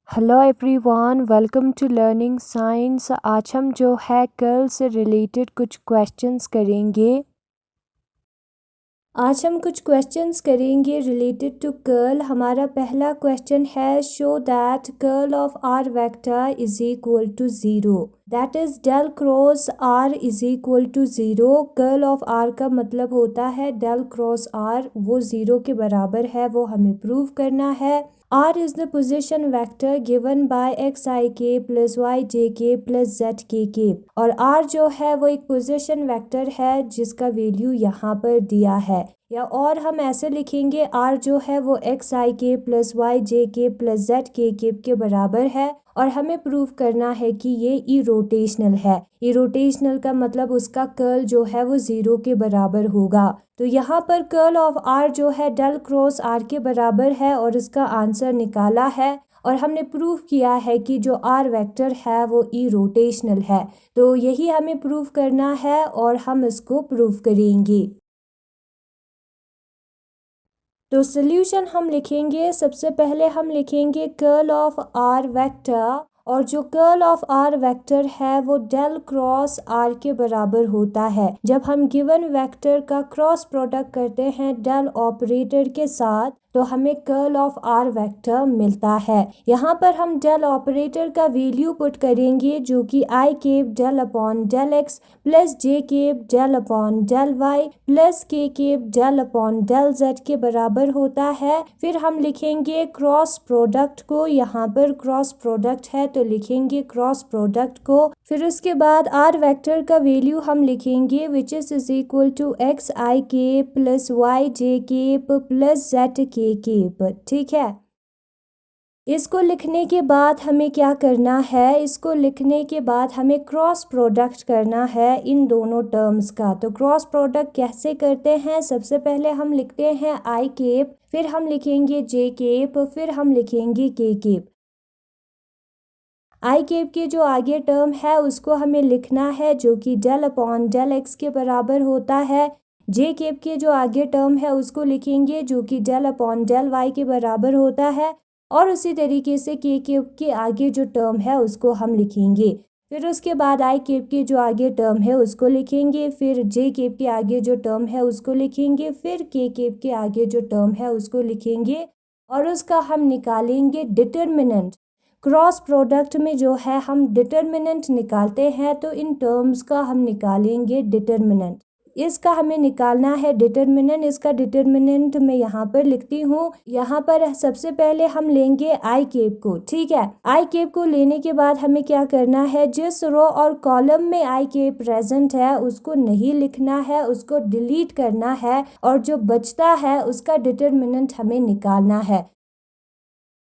Hello everyone, welcome to learning science. आज हम जो है कर्ल से रिलेटेड कुछ क्वेश्चंस करेंगे। Related to curl. हमारा पहला क्वेश्चन है, show that curl of r vector is equal to 0। That is del cross r is equal to 0। Curl of r का मतलब होता है डेल क्रॉस आर, वो 0 के बराबर है, वो हमें प्रूव करना है। R is the position vector given by xik plus yjk plus zkk। और R जो है वो एक पोजीशन वेक्टर है जिसका वैल्यू यहाँ पर दिया है, या और हम ऐसे लिखेंगे R जो है वो xik plus yjk plus zkk के बराबर है। और हमें प्रूव करना है कि ये इरोटेशनल है। इरोटेशनल का मतलब उसका कर्ल जो है वो 0 के बराबर होगा। तो यहाँ पर कर्ल ऑफ आर जो है डेल क्रॉस आर के बराबर है और इसका आंसर निकाला है। और हमने प्रूव किया है कि जो आर वेक्टर है वो इरोटेशनल है। तो यही हमें प्रूव करना है और हम इसको प्रूव करेंगे। तो सॉल्यूशन हम लिखेंगे, सबसे पहले हम लिखेंगे कर्ल ऑफ आर वेक्टर, और जो कर्ल ऑफ आर वेक्टर है वो डेल क्रॉस आर के बराबर होता है। जब हम गिवन वेक्टर का क्रॉस प्रोडक्ट करते हैं डेल ऑपरेटर के साथ तो हमें कर्ल ऑफ आर वेक्टर मिलता है। यहाँ पर हम डेल ऑपरेटर का वैल्यू पुट करेंगे जो कि I cap del upon del X plus J cap del upon del Y plus K cap del upon del Z के बराबर होता है। फिर हम लिखेंगे क्रॉस प्रोडक्ट को, यहाँ पर क्रॉस प्रोडक्ट है तो लिखेंगे क्रॉस प्रोडक्ट को। फिर उसके बाद आर वेक्टर का वैल्यू हम लिखेंगे which is equal to x i cap plus y j cap plus z k cap. ठीक है, इसको लिखने के बाद हमें क्या करना है, इसको लिखने के बाद हमें क्रॉस प्रोडक्ट करना है इन दोनों टर्म्स का। तो क्रॉस प्रोडक्ट कैसे करते हैं, सबसे पहले हम लिखते हैं आई केप, फिर हम लिखेंगे जे केप, फिर हम लिखेंगे के केप। आई केप के जो आगे टर्म है उसको हमें लिखना है जो कि डेल अपॉन डेल एक्स के बराबर होता है। जे केप के जो आगे टर्म है उसको लिखेंगे जो कि डेल अपॉन डेल वाई के बराबर होता है। और उसी तरीके से के केप के आगे जो टर्म है उसको हम लिखेंगे। फिर उसके बाद आई केप के जो आगे टर्म है उसको लिखेंगे, फिर जे केप के आगे जो टर्म है उसको लिखेंगे, फिर के केप के आगे जो टर्म है उसको लिखेंगे और उसका हम निकालेंगे डिटर्मिनेंट। क्रॉस प्रोडक्ट में जो है हम डिटर्मिनेंट निकालते हैं तो इन टर्म्स का हम निकालेंगे डिटर्मिनेंट। इसका हमें निकालना है डिटर्मिनेंट। इसका डिटर्मिनेंट मैं यहाँ पर लिखती हूँ। यहाँ पर सबसे पहले हम लेंगे आई केप को। ठीक है, आई केप को लेने के बाद हमें क्या करना है, जिस रो और कॉलम में आई केप प्रेजेंट है उसको नहीं लिखना है, उसको डिलीट करना है और जो बचता है उसका डिटर्मिनेंट हमें निकालना है।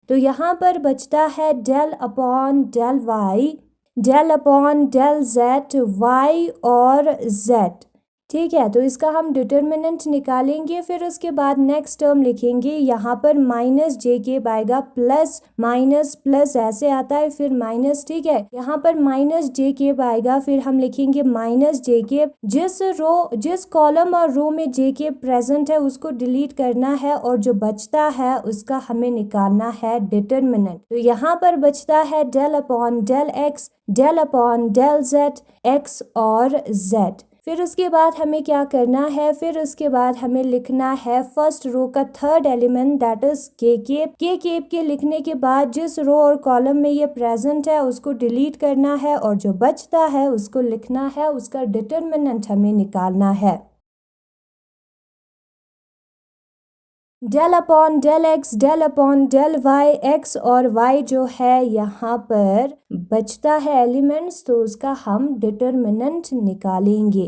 तो यहाँ पर बचता है del upon del y, del upon del z, y और जेड। ठीक है, तो इसका हम डिटर्मिनेंट निकालेंगे। फिर उसके बाद नेक्स्ट टर्म लिखेंगे, यहाँ पर माइनस जे के आएगा, प्लस माइनस प्लस ऐसे आता है, फिर माइनस। ठीक है, यहाँ पर माइनस जे के आएगा, फिर हम लिखेंगे माइनस जे के। जिस कॉलम और रो में जे के प्रेजेंट है उसको डिलीट करना है और जो बचता है उसका हमें निकालना है डिटर्मिनेंट। तो यहाँ पर बचता है del upon del x, del upon del z, x और जेड। फिर उसके बाद हमें क्या करना है, फिर उसके बाद हमें लिखना है फर्स्ट रो का थर्ड एलिमेंट दैट इज के केप। के केप के लिखने के बाद जिस रो और कॉलम में ये प्रेजेंट है उसको डिलीट करना है और जो बचता है उसको लिखना है, उसका डिटर्मिनेंट हमें निकालना है। Del upon del x, del upon del y, x और वाई जो है यहाँ पर बचता है एलिमेंट्स, तो उसका हम डिटर्मिनेंट निकालेंगे।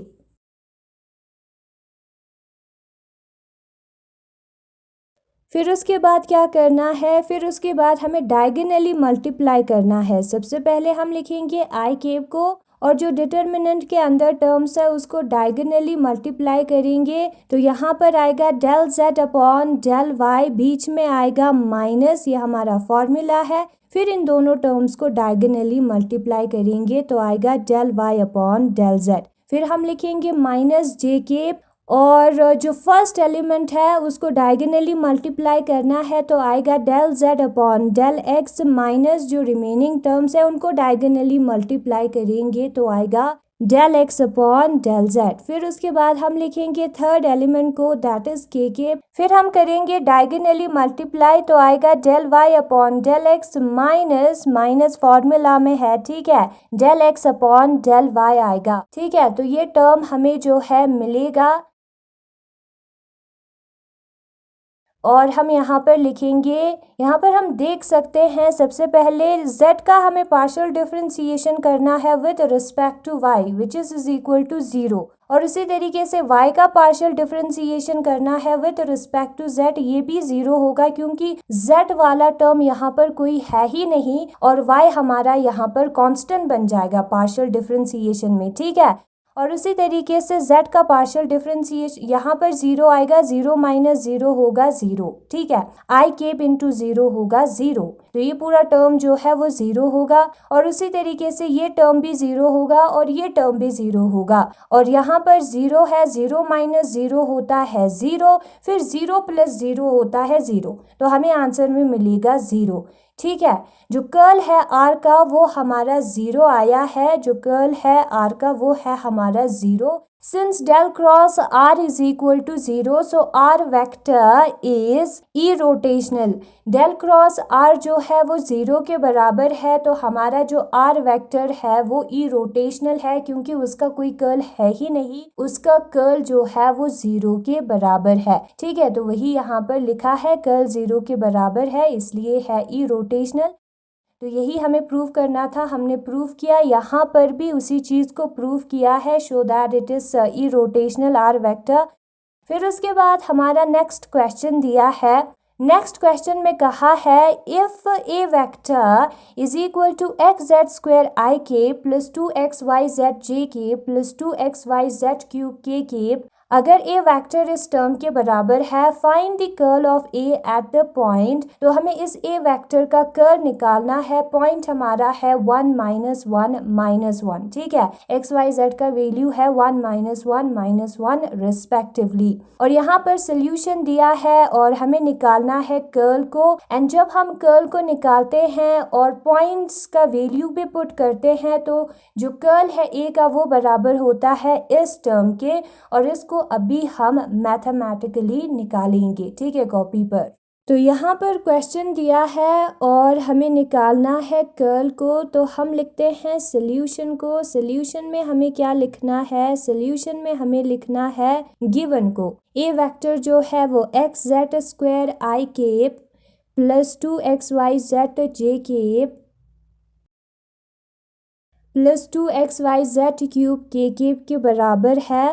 फिर उसके बाद क्या करना है, फिर उसके बाद हमें डायगोनली मल्टीप्लाई करना है। सबसे पहले हम लिखेंगे आई केप को और जो डिटर्मिनेंट के अंदर टर्म्स है उसको डायगोनली मल्टीप्लाई करेंगे। तो यहाँ पर आएगा del Z upon del Y, बीच में आएगा माइनस, ये हमारा फॉर्मूला है। फिर इन दोनों टर्म्स को डायगोनली मल्टीप्लाई करेंगे तो आएगा del Y upon del Z. फिर हम लिखेंगे माइनस जे केप और जो फर्स्ट एलिमेंट है उसको डायगोनली मल्टीप्लाई करना है तो आएगा del Z upon del x minus जो रिमेनिंग टर्म्स है उनको डायगोनली मल्टीप्लाई करेंगे तो आएगा del x upon del Z. फिर उसके बाद हम लिखेंगे थर्ड एलिमेंट को दैट इज के, फिर हम करेंगे डायगोनली मल्टीप्लाई तो आएगा del Y upon del x minus minus formula में है, ठीक है, del x upon del y आएगा, ठीक है। तो ये टर्म हमें जो है मिलेगा और हम यहाँ पर लिखेंगे, यहाँ पर हम देख सकते हैं सबसे पहले z का हमें पार्शियल डिफरेंशिएशन करना है with respect to y which is equal to 0 और इसी तरीके से y का पार्शियल डिफरेंशिएशन करना है विद रिस्पेक्ट टू z, ये भी 0 होगा क्योंकि z वाला टर्म यहाँ पर कोई है ही नहीं और y हमारा यहाँ पर कांस्टेंट बन जाएगा पार्शियल डिफरेंशिएशन में, ठीक है। और उसी तरीके से z का पार्शियल डिफरेंशिएशन यहाँ पर 0 आएगा, 0 माइनस 0 होगा 0, ठीक है, आई केप इंटू 0 होगा 0, तो ये पूरा टर्म जो है वो 0 होगा और उसी तरीके से ये टर्म भी 0 होगा और ये टर्म भी 0 होगा और यहाँ पर 0 है, 0 माइनस 0 होता है 0, फिर 0 प्लस 0 होता है 0, तो हमें आंसर में मिलेगा 0, ठीक है। जो कर्ल है आर का वो हमारा 0 आया है, जो कर्ल है आर का वो है हमारा 0। Since del cross r is equal to 0 so r vector is irrotational. Del cross r जो है वो 0 के बराबर है तो हमारा जो आर वेक्टर है वो इरोटेशनल है क्योंकि उसका कोई कर्ल है ही नहीं, उसका कर्ल जो है वो 0 के बराबर है, ठीक है। तो वही यहाँ पर लिखा है कर्ल 0 के बराबर है इसलिए है इरोटेशनल। तो यही हमें प्रूव करना था, हमने प्रूव किया, यहाँ पर भी उसी चीज़ को प्रूव किया है, show that it is irrotational r vector. फिर उसके बाद हमारा नेक्स्ट क्वेश्चन दिया है, नेक्स्ट क्वेश्चन में कहा है if a vector is equal to X Z square I K plus 2xyz जे के plus 2xyz cube K cap, अगर ए वेक्टर इस टर्म के बराबर है find the curl of A at the point, तो हमें इस ए वेक्टर का कर्ल निकालना है, पॉइंट हमारा है 1 माइनस 1 माइनस 1, ठीक है, एक्स वाई जेड का वैल्यू है 1 माइनस 1 रिस्पेक्टिवली और यहाँ पर सोल्यूशन दिया है और हमें निकालना है कर्ल को एंड जब हम कर्ल को निकालते हैं और पॉइंट्स का वैल्यू भी पुट करते हैं तो जो कर्ल है ए का वो बराबर होता है इस टर्म के और इसको अभी हम मैथमेटिकली निकालेंगे, ठीक है, कॉपी पर। तो यहाँ पर क्वेश्चन दिया है और हमें निकालना है कर्ल को, तो हम लिखते हैं सॉल्यूशन को। सॉल्यूशन में हमें क्या लिखना है, सॉल्यूशन में हमें लिखना है गिवन को, ए वेक्टर जो है वो X Z square I cap plus 2xyz J cap plus 2xyz cube K cap के बराबर है।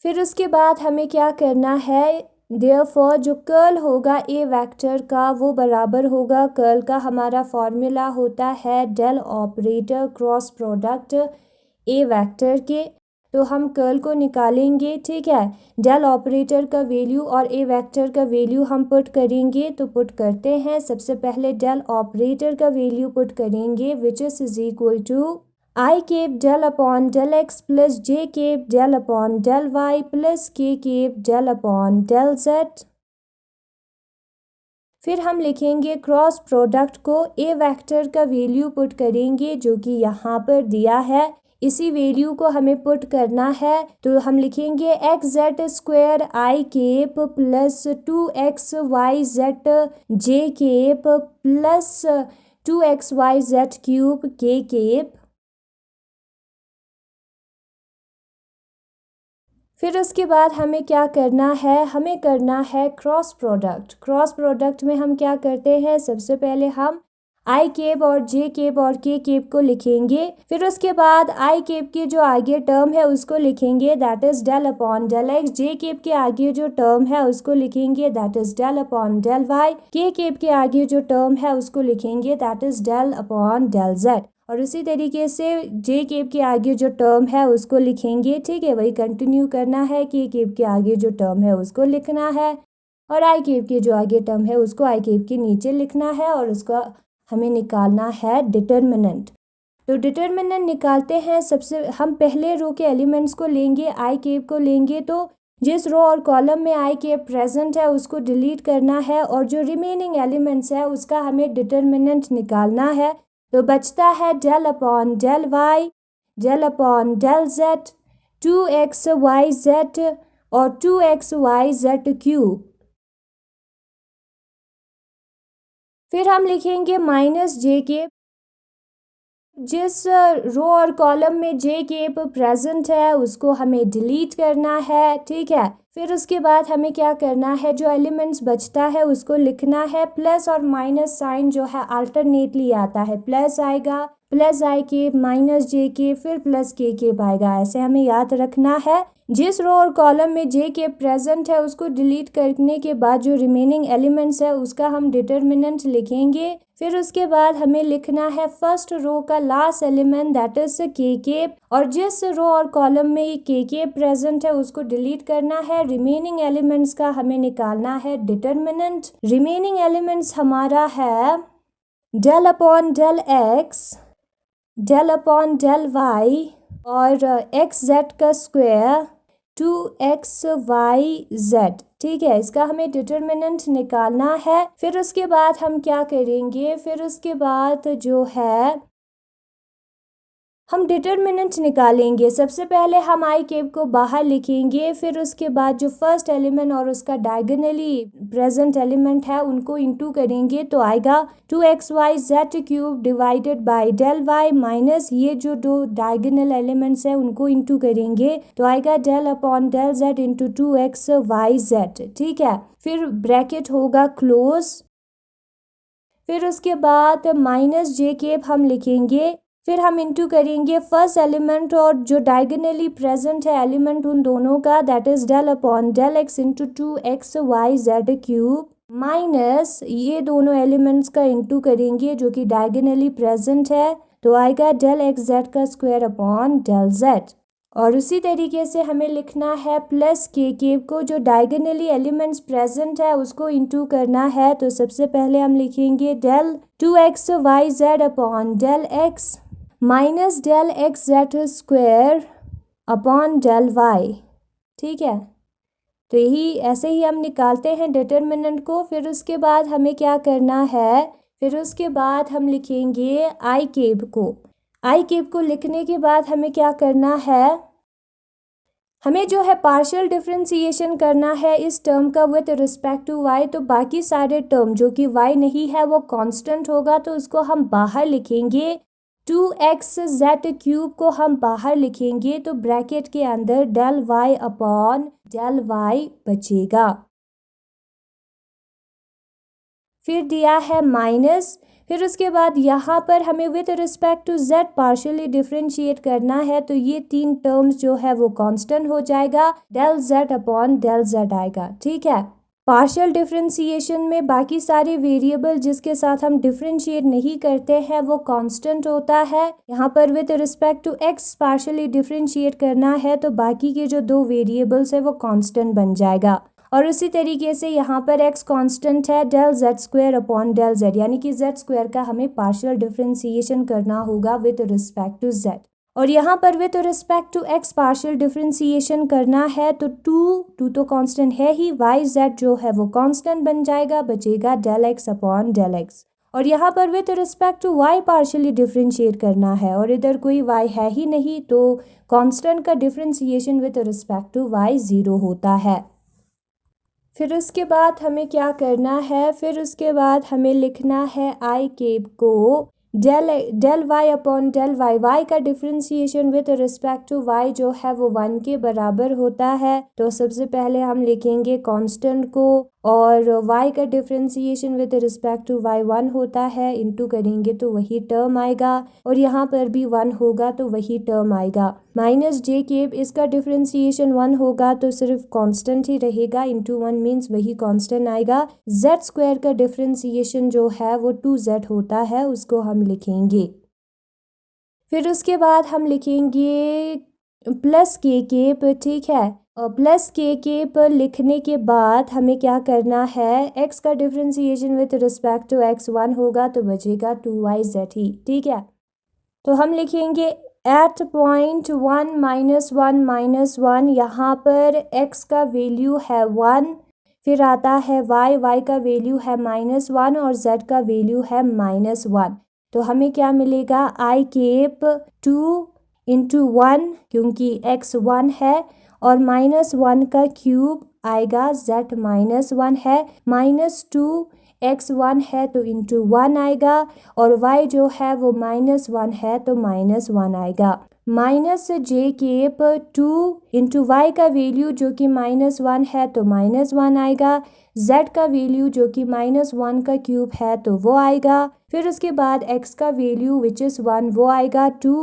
फिर उसके बाद हमें क्या करना है, देयरफॉर जो कर्ल होगा ए वेक्टर का वो बराबर होगा, कर्ल का हमारा फॉर्मूला होता है del operator cross product a vector के, तो हम कर्ल को निकालेंगे, ठीक है, डेल ऑपरेटर का वैल्यू और ए वेक्टर का वैल्यू हम पुट करेंगे, तो पुट करते हैं। सबसे पहले डेल ऑपरेटर का वैल्यू पुट करेंगे which is equal to I cap del upon del X plus J cap del upon del Y plus K cap del upon del Z. फिर हम लिखेंगे क्रॉस प्रोडक्ट को, ए वेक्टर का value put करेंगे जो कि यहाँ पर दिया है, इसी वैल्यू को हमें पुट करना है, तो हम लिखेंगे X Z square I cap plus 2xyz J cap plus 2xyz cube K cap. फिर उसके बाद हमें क्या करना है, हमें करना है क्रॉस प्रोडक्ट। क्रॉस प्रोडक्ट में हम क्या करते हैं, सबसे पहले हम आई केप और जे केप और के केप को लिखेंगे, फिर उसके बाद आई केप के जो आगे टर्म है उसको लिखेंगे that is del upon del x, j cap के आगे जो टर्म है उसको लिखेंगे that is del upon del y, k cap के आगे जो टर्म है उसको लिखेंगे that is del upon del z और उसी तरीके से जे केप के आगे जो टर्म है उसको लिखेंगे, ठीक है, वही कंटिन्यू करना है, के केप के आगे जो टर्म है उसको लिखना है और आई केप के जो आगे टर्म है उसको आई केप के नीचे लिखना है और उसको हमें निकालना है डिटर्मिनेंट। तो डिटर्मिनेंट निकालते हैं। सबसे हम पहले रो के एलिमेंट्स को लेंगे, आई कैप को लेंगे, तो जिस रो और कॉलम में आई कैप प्रेजेंट है उसको डिलीट करना है और जो रिमेनिंग एलिमेंट्स है उसका हमें डिटर्मिनेंट निकालना है। तो बचता है del upon del y, del upon del z, 2xyz और 2xyz क्यूब। फिर हम लिखेंगे माइनस जे कैप, जिस रो और कॉलम में जे कैप प्रेजेंट है उसको हमें डिलीट करना है, ठीक है। फिर उसके बाद हमें क्या करना है, जो एलिमेंट्स बचता है उसको लिखना है। प्लस और माइनस साइन जो है अल्टरनेटली आता है, प्लस आएगा प्लस आई कैप माइनस जे कैप फिर प्लस के कैप आएगा, ऐसे हमें याद रखना है। जिस रो और कॉलम में जे कैप प्रेजेंट है उसको डिलीट करने के बाद जो रिमेनिंग एलिमेंट्स है उसका हम डिटर्मिनेंट लिखेंगे। फिर उसके बाद हमें लिखना है फर्स्ट रो का लास्ट एलिमेंट दैट इज के कैप, और जिस रो और कॉलम में के कैप प्रेजेंट है उसको डिलीट करना है। रिमेनिंग एलिमेंट्स का हमें निकालना है डिटर्मिनेंट। रिमेनिंग एलिमेंट्स हमारा है del upon del x, del upon del y और एक्स जेड का स्क्वायर 2xyz, ठीक है। इसका हमें डिटर्मिनेंट निकालना है। फिर उसके बाद हम क्या करेंगे, फिर उसके बाद जो है हम डिटर्मिनेंट निकालेंगे। सबसे पहले हम आई कैप को बाहर लिखेंगे, फिर उसके बाद जो फर्स्ट एलिमेंट और उसका डायगोनली प्रेजेंट एलिमेंट है उनको इनटू करेंगे, तो आएगा 2xyz cube divided by del y minus ये जो दो डायगोनल एलिमेंट्स है उनको इनटू करेंगे, तो आएगा del upon del z into 2xyz, ठीक है। फिर ब्रैकेट होगा क्लोज। फिर उसके बाद माइनस जे कैप हम लिखेंगे, फिर हम इंटू करेंगे फर्स्ट एलिमेंट और जो डायगोनली प्रेजेंट है एलिमेंट उन दोनों का, that is del upon del x into 2xyz cube minus ये दोनों एलिमेंट्स का इंटू करेंगे जो कि डायगोनली प्रेजेंट है, तो आएगा डेल एक्स जेड का स्क्वायर अपॉन डेल जेड। और उसी तरीके से हमें लिखना है प्लस के कैप को, जो डायगोनली एलिमेंट्स प्रेजेंट है उसको इंटू करना है। तो सबसे पहले हम लिखेंगे del 2xyz upon del x minus del x Z square upon del y, ठीक है। तो यही ऐसे ही हम निकालते हैं डिटर्मिनेंट को। फिर उसके बाद हमें क्या करना है, फिर उसके बाद हम लिखेंगे आई कैप को। आई कैप को लिखने के बाद हमें क्या करना है, हमें जो है पार्शियल डिफरेंशिएशन करना है इस टर्म का विद रिस्पेक्ट टू वाई। तो बाकी सारे टर्म जो कि वाई नहीं है वो कांस्टेंट होगा, तो उसको हम बाहर लिखेंगे। 2xz क्यूब को हम बाहर लिखेंगे, तो ब्रैकेट के अंदर del Y upon del y बचेगा। फिर दिया है माइनस, फिर उसके बाद यहाँ पर हमें with respect to z partially differentiate करना है, तो ये तीन टर्म्स जो है वो कांस्टेंट हो जाएगा, del z upon del z आएगा, ठीक है। पार्शियल डिफरेंशिएशन में बाकी सारे वेरिएबल जिसके साथ हम डिफरेंशिएट नहीं करते हैं वो कांस्टेंट होता है। यहाँ पर with respect to x partially differentiate करना है तो बाकी के जो दो वेरिएबल्स है वो कांस्टेंट बन जाएगा। और उसी तरीके से यहाँ पर x कांस्टेंट है del z square upon del z, यानी कि जेड स्क्वायर का हमें पार्शियल डिफरेंशिएशन करना होगा विद रिस्पेक्ट टू जेड। और यहाँ पर with respect to x partial differentiation करना है तो टू तो कांस्टेंट है ही, y z जो है वो कांस्टेंट बन जाएगा, बचेगा del x upon del x। और यहाँ पर with respect to y partially differentiate करना है और इधर कोई y है ही नहीं, तो कांस्टेंट का differentiation with respect to y 0 होता है। फिर उसके बाद हमें क्या करना है, फिर उसके बाद हमें लिखना है आई कैप को del Y upon del Y, Y का differentiation with respect to Y जो है वो 1 के बराबर होता है। तो सबसे पहले हम लिखेंगे कांस्टेंट को, और y का differentiation with respect to y 1 होता है, इंटू करेंगे तो वही टर्म आएगा, और यहाँ पर भी 1 होगा तो वही टर्म आएगा। माइनस जे कैप, इसका डिफरेंशिएशन 1 होगा तो सिर्फ कांस्टेंट ही रहेगा, इंटू 1 मीन्स वही कांस्टेंट आएगा। जेड स्क्वायर का डिफरेंशिएशन जो है वो 2z होता है, उसको हम लिखेंगे। फिर उसके बाद हम लिखेंगे प्लस के कैप, ठीक है। प्लस के कैप लिखने के बाद हमें क्या करना है, x का differentiation with respect to x 1 होगा तो बचेगा 2yz ही, ठीक है। तो हम लिखेंगे एट पॉइंट 1 माइनस 1 माइनस 1, यहाँ पर x का वैल्यू है 1, फिर आता है y का वैल्यू है -1 और z का वैल्यू है -1। तो हमें क्या मिलेगा, आई केप 2 इंटू 1 क्योंकि x 1 है और -1 का क्यूब आएगा, z -1 है, -2 x 1 है तो इंटू 1 आएगा और y जो है वो -1 है तो -1 आएगा। Minus j cap 2 into y का वैल्यू जो कि -1 है तो -1 आएगा, z का वैल्यू जो कि -1 का क्यूब है तो वो आएगा, फिर उसके बाद x का वैल्यू विच इज़ 1 वो आएगा 2,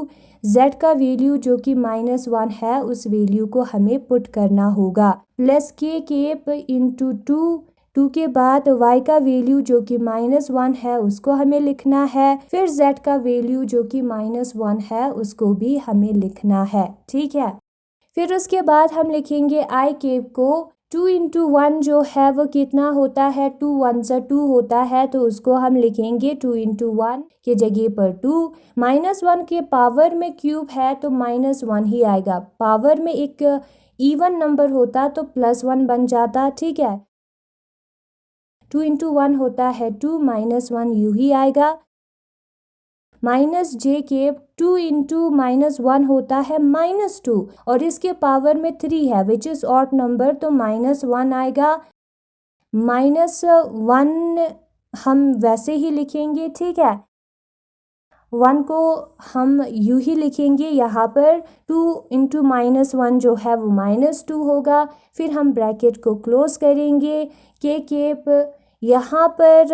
z का वैल्यू जो कि -1 है उस वैल्यू को हमें पुट करना होगा, प्लस के केप इंटू 2 के बाद y का वैल्यू जो कि -1 है उसको हमें लिखना है, फिर z का वैल्यू जो कि -1 है उसको भी हमें लिखना है। ठीक है, फिर उसके बाद हम लिखेंगे आई केप को 2 इंटू 1 जो है वो कितना होता है, 2 1 सा 2 होता है तो उसको हम लिखेंगे 2 इंटू 1 के जगह पर 2, -1 के पावर में क्यूब है तो -1 ही आएगा, पावर में एक इवन नंबर होता तो +1 बन जाता। ठीक है, 2 इंटू 1 होता है 2, -1 यूँ ही आएगा, माइनस जे केप 2 इंटू -1 होता है -2 और इसके पावर में 3 है विच इज़ ऑड नंबर तो -1 आएगा, -1 हम वैसे ही लिखेंगे। ठीक है, 1 को हम यूँ ही लिखेंगे यहाँ पर, 2 इंटू -1 जो है वो -2 होगा, फिर हम ब्रैकेट को क्लोज करेंगे, के केप यहाँ पर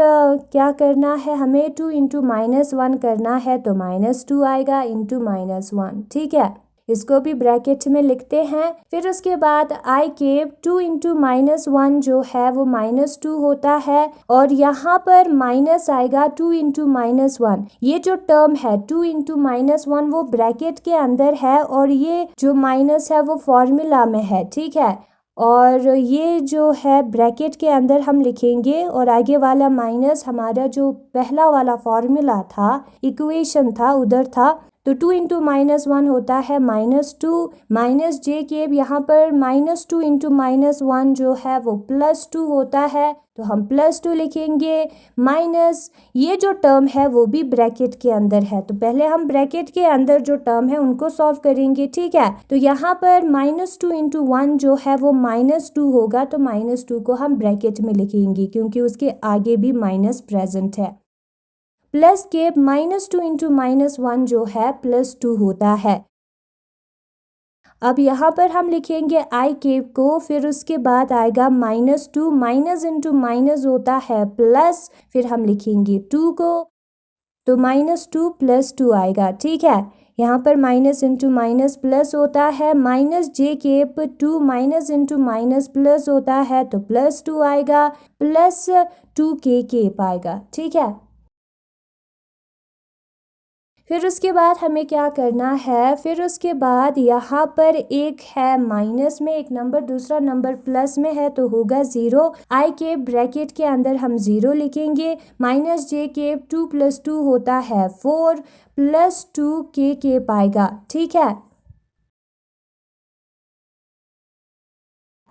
क्या करना है हमें, 2 इंटू -1 करना है तो -2 आएगा इंटू -1। ठीक है, इसको भी ब्रैकेट में लिखते हैं, फिर उसके बाद आई केप 2 इंटू -1 जो है वो -2 होता है और यहाँ पर माइनस आएगा 2 इंटू -1, ये जो टर्म है 2 इंटू -1 वो ब्रैकेट के अंदर है और ये जो माइनस है वो फॉर्मूला में है। ठीक है, और ये जो है ब्रैकेट के अंदर हम लिखेंगे और आगे वाला माइनस हमारा जो पहला वाला फॉर्मूला था, इक्वेशन था, उधर था, तो 2 इंटू -1 होता है -2, माइनस जे केप यहाँ पर -2 इंटू -1 जो है वो +2 होता है तो हम +2 लिखेंगे, माइनस ये जो टर्म है वो भी ब्रैकेट के अंदर है तो पहले हम ब्रैकेट के अंदर जो टर्म है उनको सॉल्व करेंगे। ठीक है, तो यहाँ पर -2 इंटू 1 जो है वो -2 होगा तो -2 को हम ब्रैकेट में लिखेंगे क्योंकि उसके आगे भी माइनस प्रेजेंट है, प्लस केप -2 इंटू -1 जो है +2 होता है। अब यहाँ पर हम लिखेंगे आई केप को, फिर उसके बाद आएगा -2, माइनस इंटू माइनस होता है प्लस, फिर हम लिखेंगे 2 को तो -2 + 2 आएगा। ठीक है, यहाँ पर माइनस इंटू माइनस प्लस होता है, minus j cap 2 minus into minus plus होता है तो +2 आएगा, प्लस 2 के केप आएगा। ठीक है, फिर उसके बाद हमें क्या करना है, फिर उसके बाद यहाँ पर एक है माइनस में एक नंबर, दूसरा नंबर प्लस में है तो होगा 0, आई केप ब्रैकेट के अंदर हम 0 लिखेंगे, माइनस जे केप 2 + 2 होता है 4 प्लस 2 के केप आएगा। ठीक है,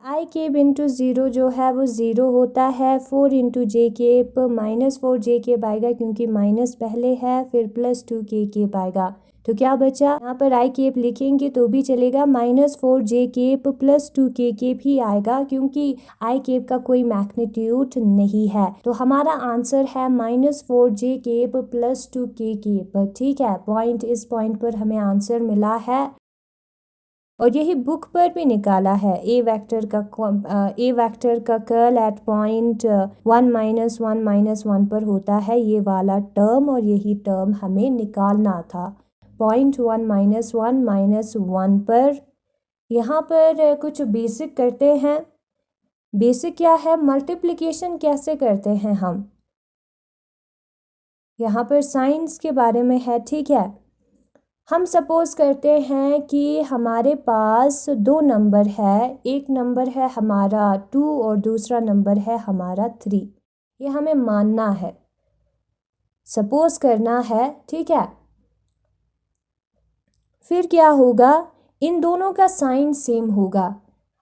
आई केप इंटू 0 जो है वो 0 होता है, 4 into j cap -4 j cap आएगा क्योंकि माइनस पहले है, फिर +2 के केप आएगा तो क्या बचा, यहाँ पर आई केप लिखेंगे तो भी चलेगा, -4 जे केप +2 के केप ही आएगा क्योंकि आई केप का कोई मैग्नीट्यूड नहीं है तो हमारा आंसर है -4 जे केप +2 के केप। ठीक है, इस पॉइंट पर हमें आंसर मिला है और यही बुक पर भी निकाला है, ए वेक्टर का कर्ल एट पॉइंट 1 - 1 - 1 पर होता है ये वाला टर्म और यही टर्म हमें निकालना था पॉइंट 1 - 1 - 1 पर। यहाँ पर कुछ बेसिक करते हैं। बेसिक क्या है, मल्टीप्लिकेशन कैसे करते हैं हम, यहाँ पर साइंस के बारे में है। ठीक है, हम सपोज करते हैं कि हमारे पास 2 नंबर है, एक नंबर है हमारा 2 और दूसरा नंबर है हमारा 3, ये हमें मानना है, सपोज करना है। ठीक है, फिर क्या होगा, इन दोनों का साइन सेम होगा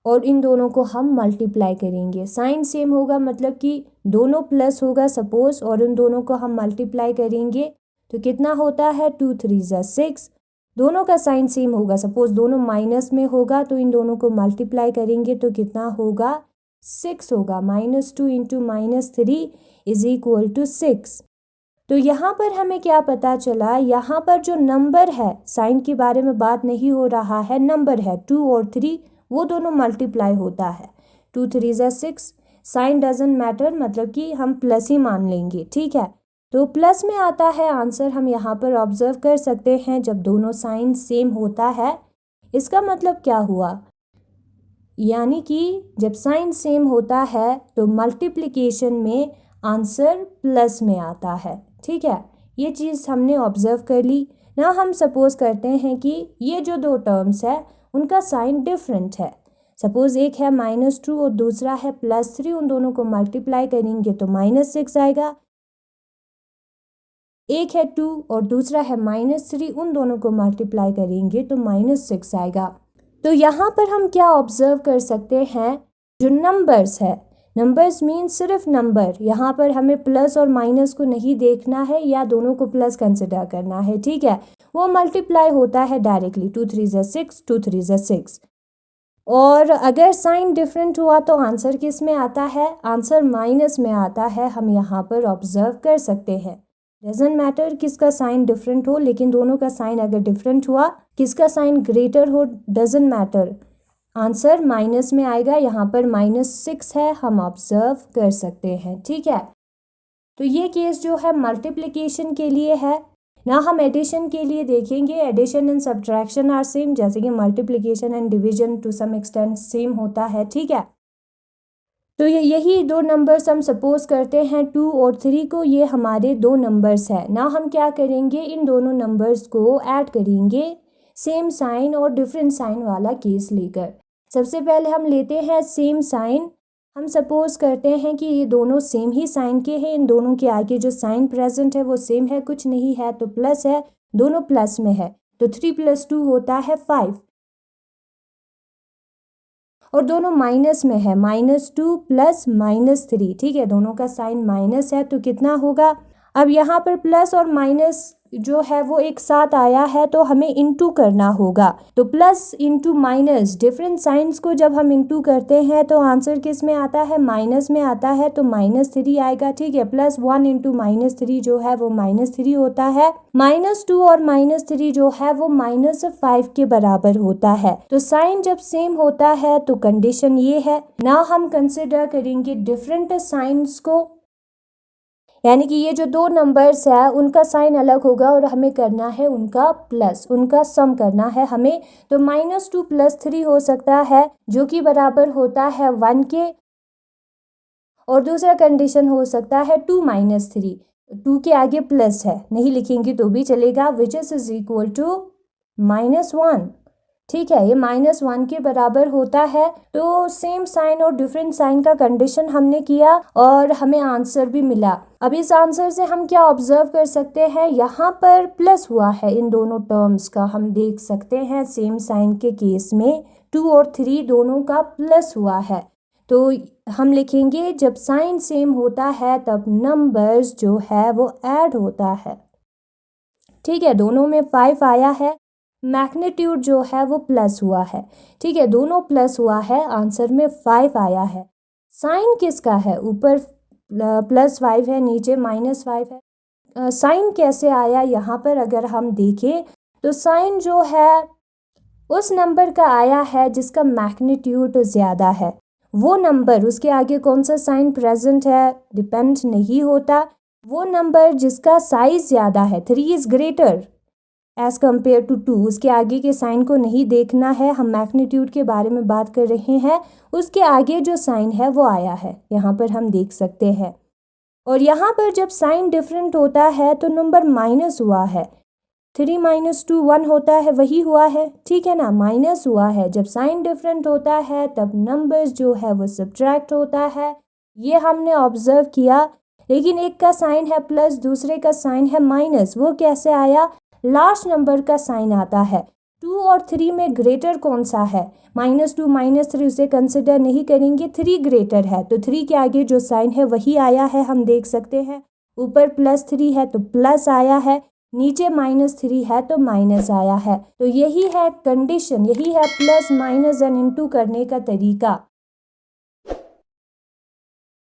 और इन दोनों को हम मल्टीप्लाई करेंगे। साइन सेम होगा मतलब कि दोनों प्लस होगा सपोज, और इन दोनों को हम मल्टीप्लाई करेंगे तो कितना होता है 2 3 ज़ा 6। दोनों का साइन सेम होगा, सपोज दोनों माइनस में होगा तो इन दोनों को मल्टीप्लाई करेंगे तो कितना होगा 6 होगा। -2 इंटू -3 इज इक्वल टू 6। तो यहाँ पर हमें क्या पता चला, यहाँ पर जो नंबर है, साइन के बारे में बात नहीं हो रहा है, नंबर है 2 और 3, वो दोनों मल्टीप्लाई होता है। 2 3 ज़ा 6, साइन डजंट मैटर, मतलब कि हम प्लस ही मान लेंगे, ठीक है। तो प्लस में आता है आंसर, हम यहाँ पर ऑब्जर्व कर सकते हैं जब दोनों साइन सेम होता है। इसका मतलब क्या हुआ, यानी कि जब साइन सेम होता है तो मल्टीप्लिकेशन में आंसर प्लस में आता है, ठीक है। ये चीज़ हमने ऑब्जर्व कर ली ना। हम सपोज करते हैं कि ये जो दो टर्म्स है उनका साइन डिफरेंट है। सपोज एक है -2 और दूसरा है +3, उन दोनों को मल्टीप्लाई करेंगे तो -6 आएगा। एक है 2 और दूसरा है -3, उन दोनों को मल्टीप्लाई करेंगे तो -6 आएगा। तो यहाँ पर हम क्या ऑब्जर्व कर सकते हैं, जो नंबर्स है, नंबर्स मीन सिर्फ नंबर, यहाँ पर हमें प्लस और माइनस को नहीं देखना है या दोनों को प्लस कंसिडर करना है, ठीक है। वो मल्टीप्लाई होता है डायरेक्टली, 2 3 ज़ा 6, 2 3 ज़ा 6। और अगर साइन डिफरेंट हुआ तो आंसर किस में आता है, आंसर माइनस में आता है, हम यहाँ पर ऑब्जर्व कर सकते हैं। डजंट मैटर किसका साइन डिफरेंट हो, लेकिन दोनों का साइन अगर डिफरेंट हुआ, किसका साइन ग्रेटर हो, डजंट मैटर, आंसर माइनस में आएगा। यहाँ पर -6 है, हम ऑब्जर्व कर सकते हैं, ठीक है। तो ये केस जो है मल्टीप्लिकेशन के लिए है ना। हम एडिशन के लिए देखेंगे, addition and subtraction are same, जैसे कि multiplication and division to some extent same होता है, ठीक है। तो यही दो नंबर्स हम सपोज करते हैं 2 और 3 को, ये हमारे दो नंबर्स है ना। हम क्या करेंगे, इन दोनों नंबर्स को ऐड करेंगे सेम साइन और डिफरेंट साइन वाला केस लेकर। सबसे पहले हम लेते हैं सेम साइन। हम सपोज करते हैं कि ये दोनों सेम ही साइन के हैं, इन दोनों के आगे जो साइन प्रेजेंट है वो सेम है, कुछ नहीं है तो प्लस है, दोनों प्लस में है तो 3 + 2 होता है 5, और दोनों माइनस में है, -2 + -3, ठीक है। दोनों का साइन माइनस है तो कितना होगा, अब यहाँ पर प्लस और माइनस जो है वो एक साथ आया है तो हमें इनटू करना होगा। तो plus into minus, different science को जब हम इनटू करते हैं तो आंसर किस में आता है, माइनस में आता है, तो -3 आएगा, ठीक है। +1 इंटू -3 जो है वो -3 होता है। -2 और -3 जो है वो -5 के बराबर होता है। तो साइन जब सेम होता है तो कंडीशन ये है ना, हम कंसिडर करेंगे डिफरेंट साइंस को, यानी कि ये जो दो नंबर्स है उनका साइन अलग होगा और हमें करना है उनका प्लस, उनका सम करना है हमें। तो -2 + 3 हो सकता है जो कि बराबर होता है 1 के, और दूसरा कंडीशन हो सकता है 2 - 3, 2 के आगे प्लस है, नहीं लिखेंगे तो भी चलेगा, विच इज इक्वल टू -1, ठीक है। ये -1 के बराबर होता है। तो सेम साइन और डिफरेंट साइन का कंडीशन हमने किया और हमें आंसर भी मिला। अब इस आंसर से हम क्या ऑब्जर्व कर सकते हैं, यहाँ पर प्लस हुआ है इन दोनों टर्म्स का, हम देख सकते हैं सेम साइन के केस में 2 और 3 दोनों का प्लस हुआ है। तो हम लिखेंगे जब साइन सेम होता है तब नंबर्स जो है वो ऐड होता है, ठीक है। दोनों में 5 आया है, मैग्नीट्यूड जो है वो प्लस हुआ है, ठीक है। दोनों प्लस हुआ है, आंसर में 5 आया है। साइन किसका है, ऊपर +5 है, नीचे -5 है। साइन कैसे आया, यहाँ पर अगर हम देखें तो साइन जो है उस नंबर का आया है जिसका मैग्नीट्यूड ज़्यादा है। वो नंबर, उसके आगे कौन सा साइन प्रेजेंट है डिपेंड नहीं होता, वो नंबर जिसका साइज ज़्यादा है, 3 is greater as compare to 2, उसके आगे के साइन को नहीं देखना है, हम मैग्नीट्यूड के बारे में बात कर रहे हैं। उसके आगे जो साइन है वो आया है, यहाँ पर हम देख सकते हैं। और यहाँ पर जब साइन डिफरेंट होता है तो नंबर माइनस हुआ है, 3 - 2 1 होता है, वही हुआ है, ठीक है ना, माइनस हुआ है। जब साइन डिफरेंट होता है तब नंबर्स जो है वो सब्ट्रैक्ट होता है, ये हमने ऑब्जर्व किया। लेकिन एक का साइन है प्लस, दूसरे का साइन है माइनस, वो कैसे आया, लास्ट नंबर का साइन आता है 2 और 3 में ग्रेटर कौन सा है? -2 -3 उसे कंसिडर नहीं करेंगे, 3 ग्रेटर है, तो 3 के आगे जो साइन है वही आया है, हम देख सकते हैं। ऊपर +3 है तो प्लस आया है, नीचे -3 है तो माइनस आया है। तो यही है कंडीशन, यही है प्लस माइनस एंड इनटू करने का तरीका।